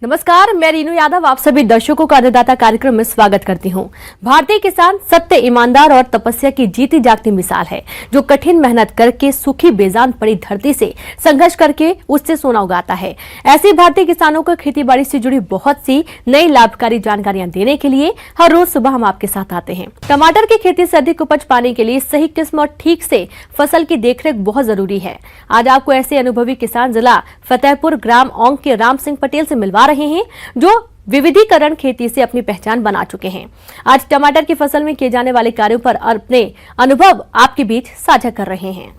नमस्कार, मैं रीनू यादव आप सभी दर्शकों का अन्नदाता कार्यक्रम में स्वागत करती हूं। भारतीय किसान सत्य, ईमानदार और तपस्या की जीती जागती मिसाल है, जो कठिन मेहनत करके सूखी बेजान पड़ी धरती से संघर्ष करके उससे सोना उगाता है। ऐसे भारतीय किसानों को खेतीबाड़ी से जुड़ी बहुत सी नई लाभकारी जानकारियां देने के लिए हर रोज सुबह हम आपके साथ आते हैं। टमाटर की खेती से अधिक उपज पाने के लिए सही किस्म और ठीक से फसल की देखरेख बहुत जरूरी है। आज आपको ऐसे अनुभवी किसान जिला फतेहपुर ग्राम औंग के राम सिंह पटेल से मिलवा रहे हैं, जो विविधीकरण खेती से अपनी पहचान बना चुके हैं। आज टमाटर की फसल में किए जाने वाले कार्यों पर अपने अनुभव आपके बीच साझा कर रहे हैं।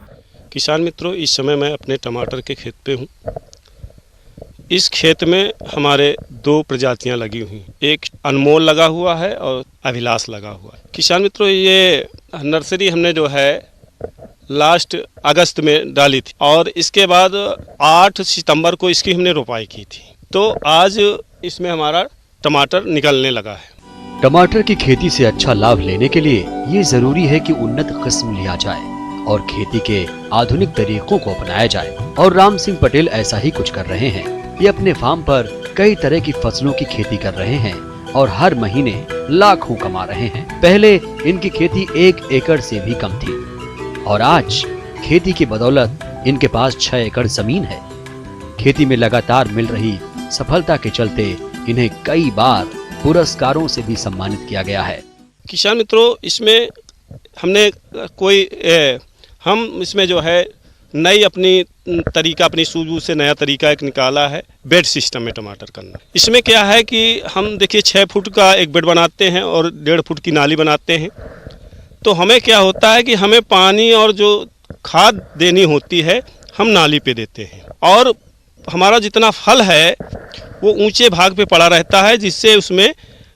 किसान मित्रों, इस समय मैं अपने टमाटर के खेत पे हूँ। इस खेत में हमारे दो प्रजातियां लगी हुई, एक अनमोल लगा हुआ है और अभिलाष लगा हुआ है। किसान मित्रों, ये नर्सरी हमने जो है लास्ट अगस्त में डाली थी और इसके बाद 8 सितंबर को इसकी हमने रोपाई की थी। तो आज इसमें हमारा टमाटर निकलने लगा है। टमाटर की खेती से अच्छा लाभ लेने के लिए ये जरूरी है कि उन्नत किस्म लिया जाए और खेती के आधुनिक तरीकों को अपनाया जाए। और राम सिंह पटेल ऐसा ही कुछ कर रहे हैं। ये अपने फार्म पर कई तरह की फसलों की खेती कर रहे हैं और हर महीने लाखों कमा रहे हैं। पहले इनकी खेती 1 एकड़ से भी कम थी और आज खेती की बदौलत इनके पास 6 एकड़ जमीन है। खेती में लगातार मिल रही सफलता के चलते इन्हें कई बार पुरस्कारों से भी सम्मानित किया गया है। किसान मित्रों, इसमें हमने हम इसमें जो है नई अपनी तरीका, अपनी सूझबूझ से नया तरीका एक निकाला है, बेड सिस्टम में टमाटर करना। इसमें क्या है कि हम देखिए 6 फुट का एक बेड बनाते हैं और 1.5 फुट की नाली बनाते हैं। तो हमें क्या होता है कि हमें पानी और जो खाद देनी होती है हम नाली पे देते हैं और हमारा जितना फल है वो ऊंचे भाग पे पड़ा रहता है, जिससे उसमें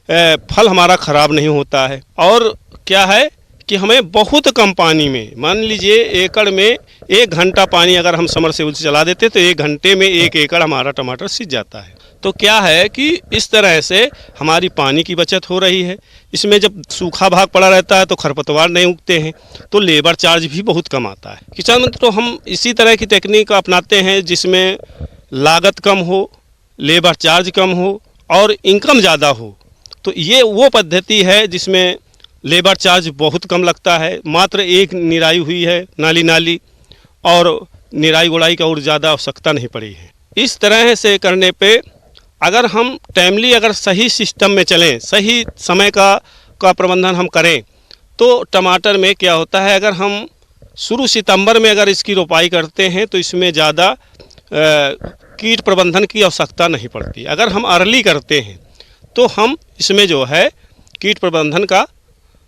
फल हमारा ख़राब नहीं होता है। और क्या है कि हमें बहुत कम पानी में, मान लीजिए एकड़ में 1 घंटा पानी अगर हम समरसेबल से चला देते तो 1 घंटे में 1 एकड़ हमारा टमाटर सींच जाता है। तो क्या है कि इस तरह से हमारी पानी की बचत हो रही है। इसमें जब सूखा भाग पड़ा रहता है तो खरपतवार नहीं उगते हैं, तो लेबर चार्ज भी बहुत कम आता है। किसान मित्रों, हम इसी तरह की टेक्निक अपनाते हैं जिसमें लागत कम हो, लेबर चार्ज कम हो और इनकम ज़्यादा हो। तो ये वो पद्धति है जिसमें लेबर चार्ज बहुत कम लगता है। मात्र एक निराई हुई है नाली और निराई गुड़ाई का और ज़्यादा आवश्यकता नहीं पड़ी है। इस तरह से करने पे अगर हम टाइमली, अगर सही सिस्टम में चलें, सही समय का प्रबंधन हम करें, तो टमाटर में क्या होता है, अगर हम शुरू सितंबर में अगर इसकी रोपाई करते हैं तो इसमें ज़्यादा कीट प्रबंधन की आवश्यकता नहीं पड़ती। अगर हम अर्ली करते हैं तो हम इसमें जो है कीट प्रबंधन का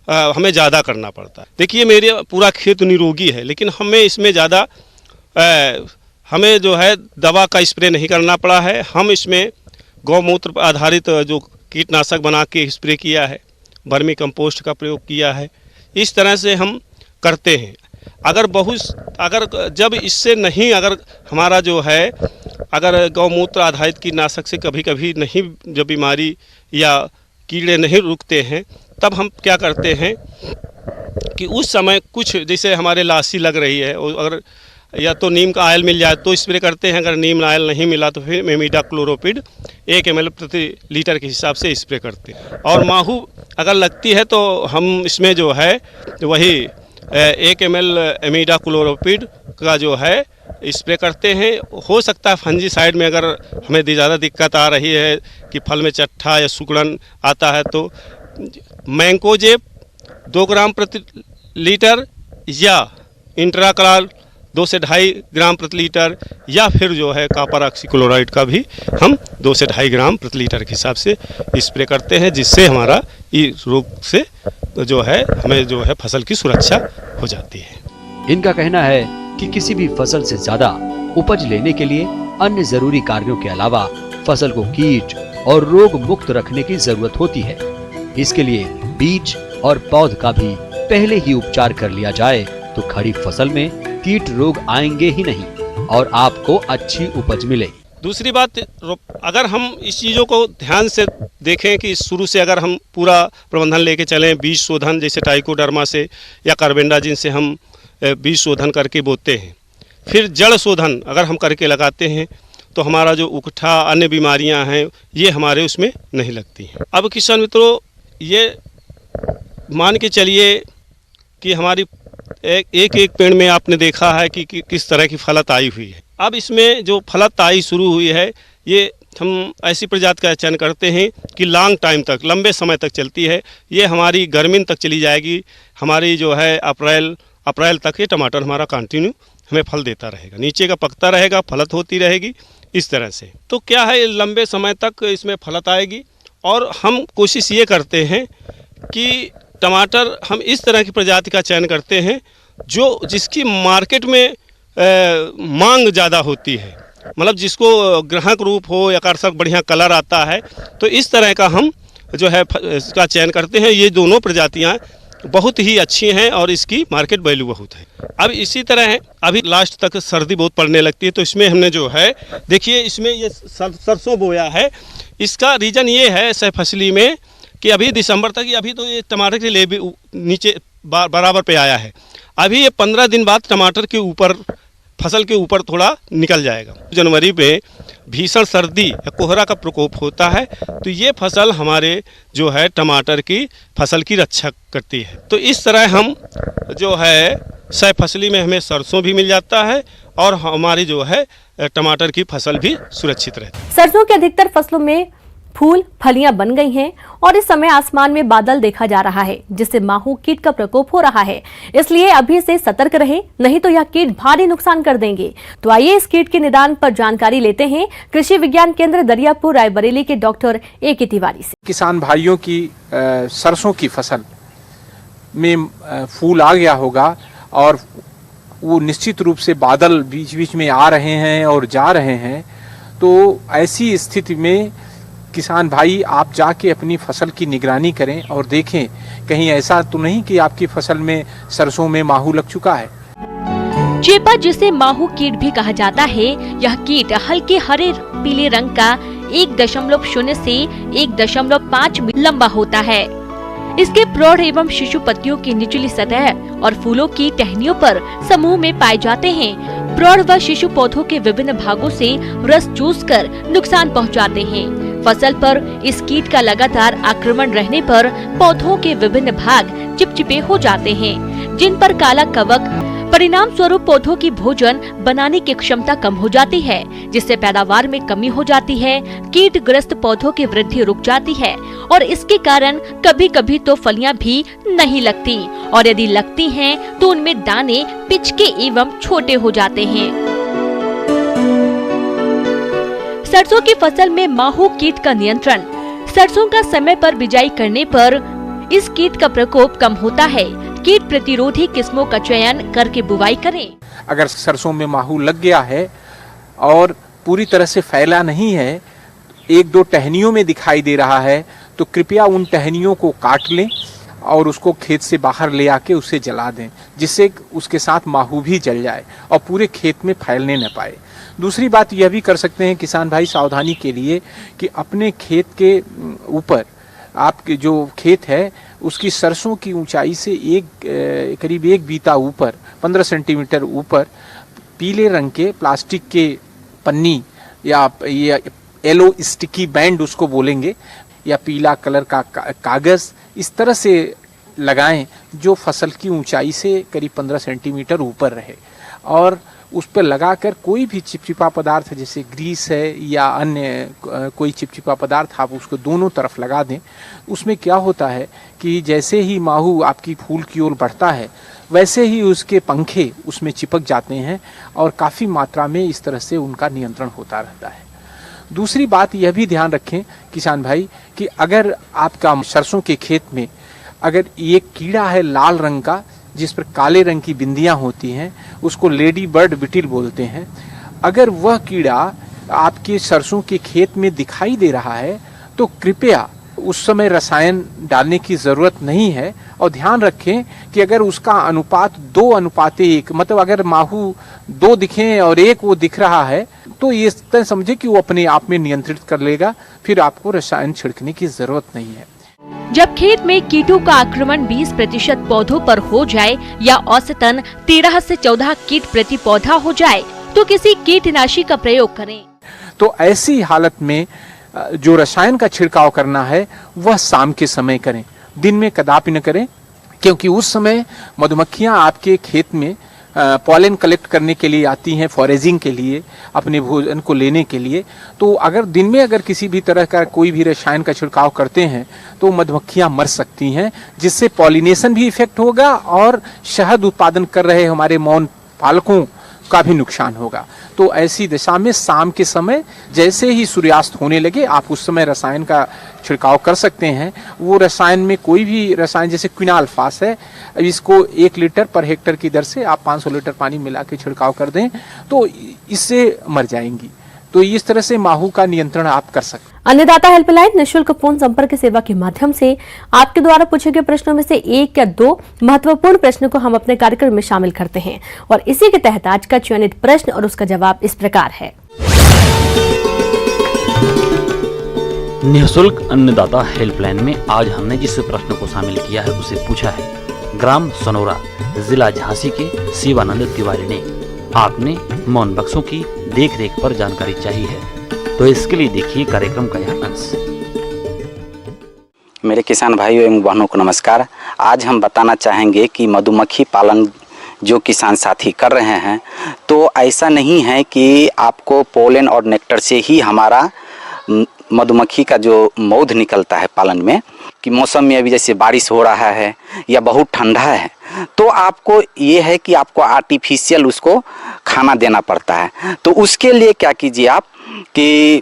हमें ज़्यादा करना पड़ता है। देखिए, मेरे पूरा खेत निरोगी है, लेकिन हमें इसमें ज़्यादा हमें जो है दवा का स्प्रे नहीं करना पड़ा है। हम इसमें गौमूत्र आधारित जो कीटनाशक बना के स्प्रे किया है, वर्मी कंपोस्ट का प्रयोग किया है। इस तरह से हम करते हैं। अगर जब इससे नहीं, अगर हमारा जो है, अगर गौमूत्र आधारित कीटनाशक से कभी कभी नहीं, जब बीमारी या कीड़े नहीं रुकते हैं, तब हम क्या करते हैं कि उस समय कुछ, जैसे हमारे लासी लग रही है, अगर या तो नीम का ऑयल मिल जाए तो स्प्रे करते हैं। अगर नीम ऑयल नहीं मिला तो फिर इमिडाक्लोरोपिड 1 ml प्रति लीटर के हिसाब से स्प्रे करते हैं। और माहू अगर लगती है तो हम इसमें जो है वही 1 ml इमिडाक्लोरोपिड का जो है स्प्रे करते हैं। हो सकता है फंजीसाइड में अगर हमें ज़्यादा दिक्कत आ रही है कि फल में चट्ठा या सुकड़न आता है तो मैंकोजेब 2 ग्राम प्रति लीटर या इंट्राक्राल 2 से 2.5 ग्राम प्रति लीटर, या फिर जो है कॉपर ऑक्सीक्लोराइड का भी हम 2 से 2.5 ग्राम प्रति लीटर के हिसाब से स्प्रे करते हैं, जिससे हमारा इस रोग से जो है हमें जो है फसल की सुरक्षा हो जाती है। इनका कहना है कि किसी भी फसल से ज्यादा उपज लेने के लिए अन्य जरूरी कार्यों के अलावा फसल को कीट और रोग मुक्त रखने की जरूरत होती है। इसके लिए बीज और पौध का भी पहले ही उपचार कर लिया जाए तो खरीफ फसल में कीट रोग आएंगे ही नहीं और आपको अच्छी उपज मिलेगी। दूसरी बात, अगर हम इस चीज़ों को ध्यान से देखें कि शुरू से अगर हम पूरा प्रबंधन लेके चलें, बीज शोधन जैसे ट्राइकोडर्मा से या कार्बेंडाजिम से हम बीज शोधन करके बोते हैं, फिर जड़ शोधन अगर हम करके लगाते हैं तो हमारा जो उकठा अन्य बीमारियां हैं ये हमारे उसमें नहीं लगती हैं। अब किसान मित्रों, ये मान के चलिए कि हमारी एक एक पेड़ में आपने देखा है कि किस तरह की फलत आई हुई है। अब इसमें जो फलत आई शुरू हुई है, ये हम ऐसी प्रजाति का चयन करते हैं कि लॉन्ग टाइम तक, लंबे समय तक चलती है। ये हमारी गर्मी तक चली जाएगी। हमारी जो है अप्रैल तक ये टमाटर हमारा कंटिन्यू हमें फल देता रहेगा, नीचे का पकता रहेगा, फलत होती रहेगी इस तरह से। तो क्या है, लंबे समय तक इसमें फलत आएगी। और हम कोशिश ये करते हैं कि टमाटर हम इस तरह की प्रजाति का चयन करते हैं जिसकी मार्केट में मांग ज़्यादा होती है, मतलब जिसको ग्राहक रूप हो या आकर्षक बढ़िया कलर आता है, तो इस तरह का हम जो है इसका चयन करते हैं। ये दोनों प्रजातियां बहुत ही अच्छी हैं और इसकी मार्केट वैल्यू बहुत है। अब इसी तरह है, अभी लास्ट तक सर्दी बहुत पड़ने लगती है, तो इसमें हमने जो है देखिए, इसमें ये सरसों बोया है। इसका रीज़न ये है सह फसली में कि अभी दिसंबर तक, अभी तो ये टमाटर के लिए भी नीचे बराबर पे आया है। अभी ये 15 दिन बाद टमाटर के ऊपर, फसल के ऊपर थोड़ा निकल जाएगा। जनवरी में भीषण सर्दी या कोहरा का प्रकोप होता है, तो ये फसल हमारे जो है टमाटर की फसल की रक्षा करती है। तो इस तरह हम जो है सह फसली में हमें सरसों भी मिल जाता है और हमारी जो है टमाटर की फसल भी सुरक्षित रहती है। सरसों के अधिकतर फसलों में फूल फलियां बन गई हैं और इस समय आसमान में बादल देखा जा रहा है, जिससे माहू कीट का प्रकोप हो रहा है। इसलिए अभी से सतर्क रहे, नहीं तो यह कीट भारी नुकसान कर देंगे। तो आइए इस कीट के निदान पर जानकारी लेते हैं कृषि विज्ञान केंद्र दरियापुर रायबरेली के डॉक्टर ए.के. तिवारी से। किसान भाइयों की सरसों की फसल में फूल आ गया होगा और वो निश्चित रूप से बादल बीच बीच में आ रहे हैं और जा रहे हैं। तो ऐसी स्थिति में किसान भाई, आप जाके अपनी फसल की निगरानी करें और देखें कहीं ऐसा तो नहीं कि आपकी फसल में सरसों में माहू लग चुका है। चेपा, जिसे माहू कीट भी कहा जाता है, यह कीट हल्के हरे पीले रंग का 1.0 से 1.5 लंबा होता है। इसके प्रौढ़ एवं शिशु पत्तियों की निचली सतह और फूलों की टहनियों पर समूह में पाए जाते हैं। प्रौढ़ व शिशु पौधों के विभिन्न भागों से रस चूसकर नुकसान पहुंचाते हैं। फसल पर इस कीट का लगातार आक्रमण रहने पर पौधों के विभिन्न भाग चिपचिपे हो जाते हैं, जिन पर काला कवक, परिणाम स्वरूप पौधों की भोजन बनाने की क्षमता कम हो जाती है, जिससे पैदावार में कमी हो जाती है। कीट ग्रस्त पौधों की वृद्धि रुक जाती है और इसके कारण कभी कभी तो फलियां भी नहीं लगती, और यदि लगती हैं तो उनमें दाने पिचके एवं छोटे हो जाते हैं। सरसों की फसल में माहू कीट का नियंत्रण। सरसों का समय पर बिजाई करने पर इस कीट का प्रकोप कम होता है। कीट प्रतिरोधी किस्मों का चयन करके बुवाई करें। अगर सरसों में माहू लग गया है और पूरी तरह से फैला नहीं है, 1-2 टहनियों में दिखाई दे रहा है, तो कृपया उन टहनियों को काट लें और उसको खेत से बाहर ले आके उसे जला दें, जिससे उसके साथ माहू भी जल जाए और पूरे खेत में फैलने न पाए। दूसरी बात यह भी कर सकते हैं किसान भाई सावधानी के लिए कि अपने खेत के ऊपर, आपके जो खेत है उसकी सरसों की ऊंचाई से करीब 1 बीता ऊपर, 15 सेंटीमीटर ऊपर पीले रंग के प्लास्टिक के पन्नी या येलो स्टिकी बैंड उसको बोलेंगे, या पीला कलर का कागज़ इस तरह से लगाएं जो फसल की ऊंचाई से करीब 15 सेंटीमीटर ऊपर रहे, और उस पर लगाकर कोई भी चिपचिपा पदार्थ जैसे ग्रीस है या अन्य कोई चिपचिपा पदार्थ आप उसको दोनों तरफ लगा दें। उसमें क्या होता है कि जैसे ही माहू आपकी फूल की ओर बढ़ता है, वैसे ही उसके पंखे उसमें चिपक जाते हैं और काफ़ी मात्रा में इस तरह से उनका नियंत्रण होता रहता है। दूसरी बात यह भी ध्यान रखें किसान भाई कि अगर आपका सरसों के खेत में अगर ये कीड़ा है लाल रंग का, जिस पर काले रंग की बिंदियां होती हैं, उसको लेडी बर्ड बिटिल बोलते हैं, अगर वह कीड़ा आपके सरसों के खेत में दिखाई दे रहा है तो कृपया उस समय रसायन डालने की ज़रूरत नहीं है। और ध्यान रखें कि अगर उसका अनुपात 2:1, मतलब अगर माहू 2 दिखें और 1 वो दिख रहा है, तो ये तरह समझे कि वो अपने आप में नियंत्रित कर लेगा, फिर आपको रसायन छिड़कने की ज़रूरत नहीं है। जब खेत में कीटों का आक्रमण 20% पौधों पर हो जाए या औसतन 13 से 14 कीट प्रति पौधा हो जाए, तो किसी कीटनाशी का प्रयोग करें। तो ऐसी हालत में जो रसायन का छिड़काव करना है वह शाम के समय करें, दिन में कदापि न करें, क्योंकि उस समय मधुमक्खियां आपके खेत में पॉलन कलेक्ट करने के लिए आती हैं, फॉरेजिंग के लिए, अपने भोजन को लेने के लिए। तो अगर दिन में अगर किसी भी तरह का कोई भी रसायन का छिड़काव करते हैं तो मधुमक्खियां मर सकती हैं, जिससे पॉलिनेशन भी इफेक्ट होगा और शहद उत्पादन कर रहे हमारे मौन पालकों का भी नुकसान होगा। तो ऐसी दिशा में शाम के समय जैसे ही सूर्यास्त होने लगे आप उस समय रसायन का छिड़काव कर सकते हैं। वो रसायन में कोई भी रसायन जैसे क्विनाल्फास है, इसको 1 लीटर पर हेक्टर की दर से आप 500 लीटर पानी मिला के छिड़काव कर दें तो इससे मर जाएंगी। तो इस तरह से माहू का नियंत्रण आप कर सकते हैं। अन्नदाता हेल्पलाइन निःशुल्क फोन संपर्क सेवा के माध्यम से आपके द्वारा पूछे गए प्रश्नों में से 1 या 2 महत्वपूर्ण प्रश्नों को हम अपने कार्यक्रम में शामिल करते हैं और इसी के तहत आज का चयनित प्रश्न और उसका जवाब इस प्रकार है। निःशुल्क अन्नदाता हेल्पलाइन में आज हमने जिस प्रश्न को शामिल किया है उसे पूछा है ग्राम सनोरा, जिला झांसी के शिवानंद तिवारी ने। आपने मौन बक्सों की देखरेख पर जानकारी चाहिए है, तो इसके लिए देखिए कार्यक्रम का यह अंश। मेरे किसान भाइयों एवं बहनों को नमस्कार। आज हम बताना चाहेंगे कि मधुमक्खी पालन जो किसान साथी कर रहे हैं, तो ऐसा नहीं है कि आपको पोलन और नेक्टर से ही हमारा मधुमक्खी का जो मौध निकलता है पालन में, कि मौसम में अभी जैसे बारिश हो रहा है या बहुत ठंडा है तो आपको ये है कि आपको आर्टिफिशियल उसको खाना देना पड़ता है। तो उसके लिए क्या कीजिए आप कि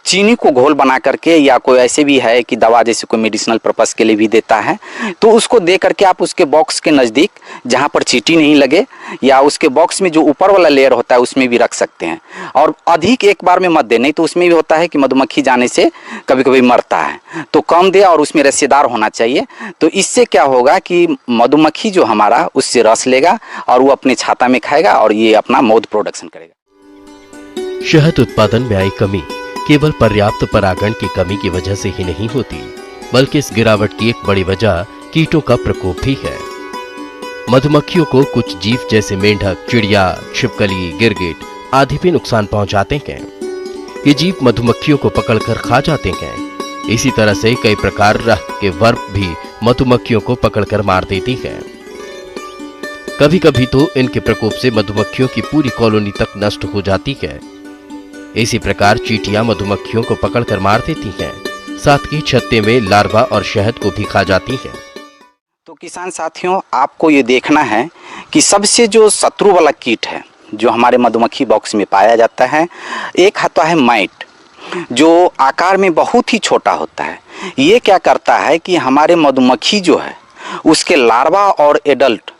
चीनी को घोल बना करके, या कोई ऐसे भी है कि दवा जैसे कोई मेडिसिनल पर्पस के लिए भी देता है, तो उसको दे करके आप उसके बॉक्स के नज़दीक जहाँ पर चींटी नहीं लगे या उसके बॉक्स में जो ऊपर वाला लेयर होता है उसमें भी रख सकते हैं। और अधिक एक बार में मत दे, नहीं तो उसमें भी होता है कि मधुमक्खी जाने से कभी कभी मरता है, तो कम दे और उसमें रसेदार होना चाहिए। तो इससे क्या होगा कि मधुमक्खी जो हमारा उससे रस लेगा और वो अपने छाता में खाएगा और ये अपना मौध प्रोडक्शन करेगा। शहद उत्पादन में आई कमी केवल पर्याप्त परागण की कमी की वजह से ही नहीं होती, बल्कि इस गिरावट की एक बड़ी वजह कीटों का प्रकोप भी है। मधुमक्खियों को कुछ जीव जैसे मेंढक, चिड़िया, छिपकली, गिरगिट आदि भी नुकसान पहुंचाते हैं। ये जीव मधुमक्खियों को पकड़कर खा जाते हैं। इसी तरह से कई प्रकार के वर्प भी मधुमक्खियों को पकड़कर मार देती है। कभी कभी तो इनके प्रकोप से मधुमक्खियों की पूरी कॉलोनी तक नष्ट हो जाती है। इसी प्रकार चींटियां मधुमक्खियों को पकड़कर मार देती हैं, साथ ही छत्ते में लार्वा और शहद को भी खा जाती हैं। तो किसान साथियों, आपको ये देखना है कि सबसे जो शत्रु वाला कीट है जो हमारे मधुमक्खी बॉक्स में पाया जाता है, एक आता है माइट, जो आकार में बहुत ही छोटा होता है। ये क्या करता है कि हमारे मधुमक्खी जो है उसके लार्वा और एडल्ट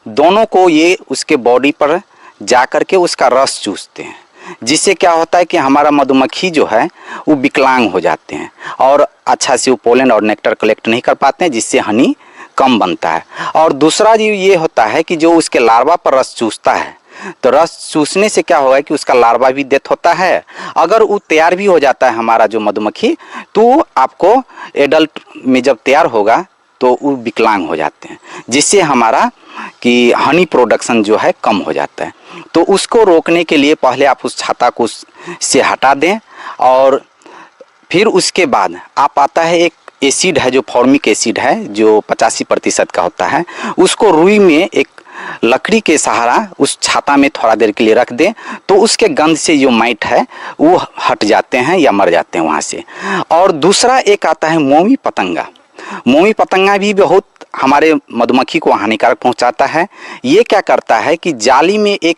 दोनों को ये उसके बॉडी पर जा करके उसका रस चूसते हैं, जिससे क्या होता है कि हमारा मधुमक्खी जो है वो विकलांग हो जाते हैं और अच्छा से वो पोलन और नेक्टर कलेक्ट नहीं कर पाते हैं, जिससे हनी कम बनता है। और दूसरा जो ये होता है कि जो उसके लार्वा पर रस चूसता है, तो रस चूसने से क्या होगा कि उसका लार्वा भी डेथ होता है। अगर वो तैयार भी हो जाता है हमारा जो मधुमक्खी, तो आपको एडल्ट में जब तैयार होगा तो वो विकलांग हो जाते हैं, जिससे हमारा कि हनी प्रोडक्शन जो है कम हो जाता है। तो उसको रोकने के लिए पहले आप उस छाता को से हटा दें और फिर उसके बाद आप आता है एक एसिड है जो फॉर्मिक एसिड है जो 85% का होता है, उसको रुई में एक लकड़ी के सहारा उस छाता में थोड़ा देर के लिए रख दें, तो उसके गंध से जो माइट है वो हट जाते हैं या मर जाते हैं वहाँ से। और दूसरा एक आता है मोमी पतंगा। मोमी पतंगा भी बहुत हमारे मधुमक्खी को हानिकारक पहुंचाता है। ये क्या करता है कि जाली में एक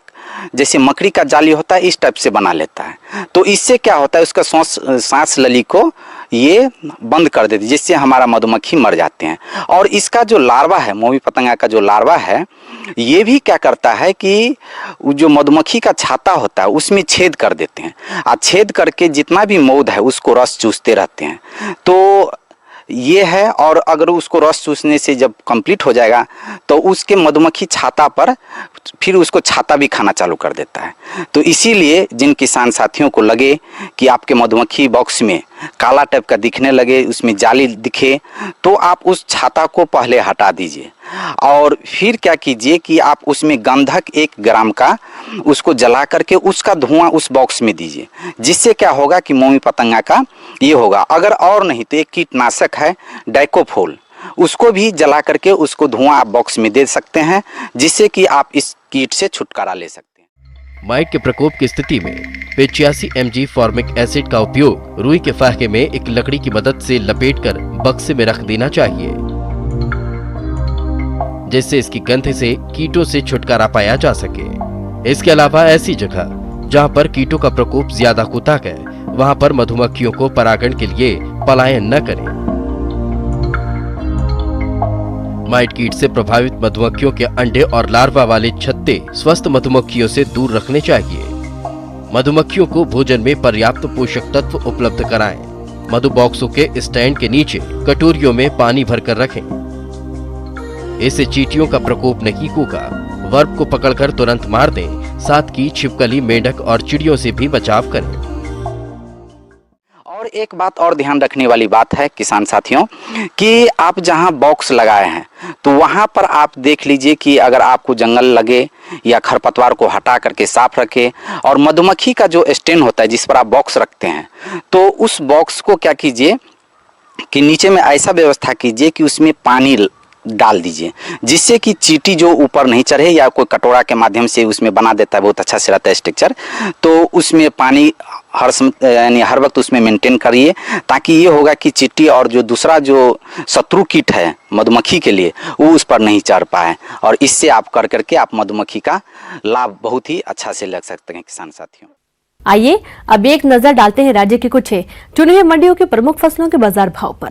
जैसे मकड़ी का जाली होता है इस टाइप से बना लेता है, तो इससे क्या होता है उसका सांस नली को ये बंद कर देती है, जिससे हमारा मधुमक्खी मर जाते हैं। और इसका जो लार्वा है, मोमी पतंगा का जो लार्वा है, ये भी क्या करता है कि जो मधुमक्खी का छाता होता है उसमें छेद कर देते हैं और छेद करके जितना भी मौध है उसको रस चूसते रहते हैं। तो ये है, और अगर उसको रस चूसने से जब कंप्लीट हो जाएगा तो उसके मधुमक्खी छाता पर फिर उसको छाता भी खाना चालू कर देता है। तो इसीलिए जिन किसान साथियों को लगे कि आपके मधुमक्खी बॉक्स में काला टाइप का दिखने लगे, उसमें जाली दिखे, तो आप उस छाता को पहले हटा दीजिए और फिर क्या कीजिए कि आप उसमें गंधक 1 ग्राम का उसको जला करके उसका धुआं उस बॉक्स में दीजिए, जिससे क्या होगा कि मोमी पतंगा का ये होगा। अगर और नहीं तो एक कीटनाशक है डाइकोफोल, उसको भी जला करके उसको धुआं आप बॉक्स में दे सकते हैं, जिससे कि आप इस कीट से छुटकारा ले सकते हैं। माइट के प्रकोप की स्थिति में 85 mg फॉर्मिक एसिड का उपयोग रुई के फाहे में एक लकड़ी की मदद से लपेटकर बक्से में रख देना चाहिए, जिससे इसकी गंध से कीटों से छुटकारा पाया जा सके। इसके अलावा ऐसी जगह जहां पर कीटों का प्रकोप ज्यादा होता है, वहां पर मधुमक्खियों को परागण के लिए पलायन न करें। माइट कीट से प्रभावित मधुमक्खियों के अंडे और लार्वा वाले छत्ते स्वस्थ मधुमक्खियों से दूर रखने चाहिए। मधुमक्खियों को भोजन में पर्याप्त पोषक तत्व उपलब्ध कराएं। मधु बॉक्सों के स्टैंड के नीचे कटोरियों में पानी भरकर रखें। इससे चींटियों का प्रकोप नहीं होगा। वर्म को पकड़कर तुरंत मार दें। साथ ही छिपकली, मेंढक और चिड़ियों से भी बचाव करें। और एक बात और ध्यान रखने वाली बात है किसान साथियों, कि आप जहां बॉक्स लगाए हैं तो वहां पर आप देख लीजिए कि अगर आपको जंगल लगे या खरपतवार को हटा करके साफ रखें। और मधुमक्खी का जो स्टैंड होता है जिस पर आप बॉक्स रखते हैं, तो उस बॉक्स को क्या कीजिए कि नीचे में ऐसा व्यवस्था कीजिए कि उसमें पानी डाल दीजिए, जिससे कि चींटी जो ऊपर नहीं चढ़े, या कोई कटोरा के माध्यम से उसमें बना देता है, बहुत अच्छा से रहता है स्ट्रक्चर, तो उसमें पानी हर वक्त उसमें मेंटेन करिए, ताकि ये होगा कि चींटी और जो दूसरा जो शत्रु कीट है मधुमक्खी के लिए वो उस पर नहीं चढ़ पाए। और इससे आप कर करके आप मधुमक्खी का लाभ बहुत ही अच्छा से ले सकते हैं किसान साथियों। आइए अब एक नजर डालते हैं राज्य की कुछ चुनी हुई मंडियों के प्रमुख फसलों के बाजार भाव पर।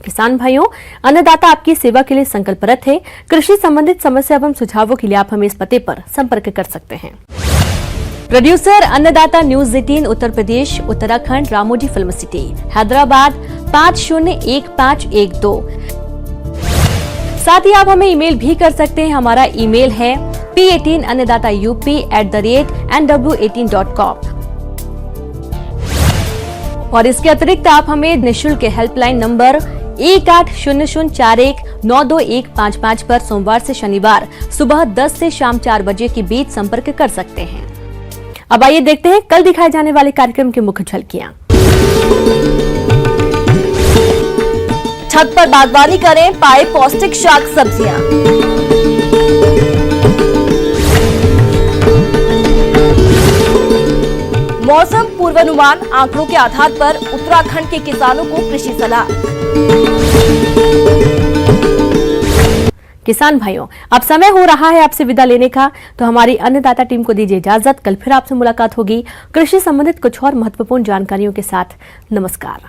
किसान भाइयों, अन्नदाता आपकी सेवा के लिए संकल्परत है। कृषि संबंधित समस्या एवं सुझावों के लिए आप हमें इस पते पर संपर्क कर सकते हैं। प्रोड्यूसर अन्नदाता news 18 Uttar Pradesh, Uttarakhand, Ramoji film city, Hyderabad 501512। साथ ही आप हमें ईमेल भी कर सकते हैं। हमारा ईमेल है p18annadaataup@nw18.com। और इसके अतिरिक्त आप हमें निःशुल्क हेल्पलाइन नंबर 180041922155 पर सोमवार से शनिवार सुबह 10 से शाम 4 बजे के बीच संपर्क कर सकते हैं। अब आइए देखते हैं कल दिखाए जाने वाले कार्यक्रम की मुख्य झलकियां। छत पर बागवानी करें, पाए पौष्टिक शाक सब्जियां। मौसम पूर्वानुमान आंकड़ों के आधार पर उत्तराखंड के किसानों को कृषि सलाह। किसान भाइयों, अब समय हो रहा है आपसे विदा लेने का, तो हमारी अन्नदाता टीम को दीजिए इजाजत। कल फिर आपसे मुलाकात होगी कृषि संबंधित कुछ और महत्वपूर्ण जानकारियों के साथ। नमस्कार।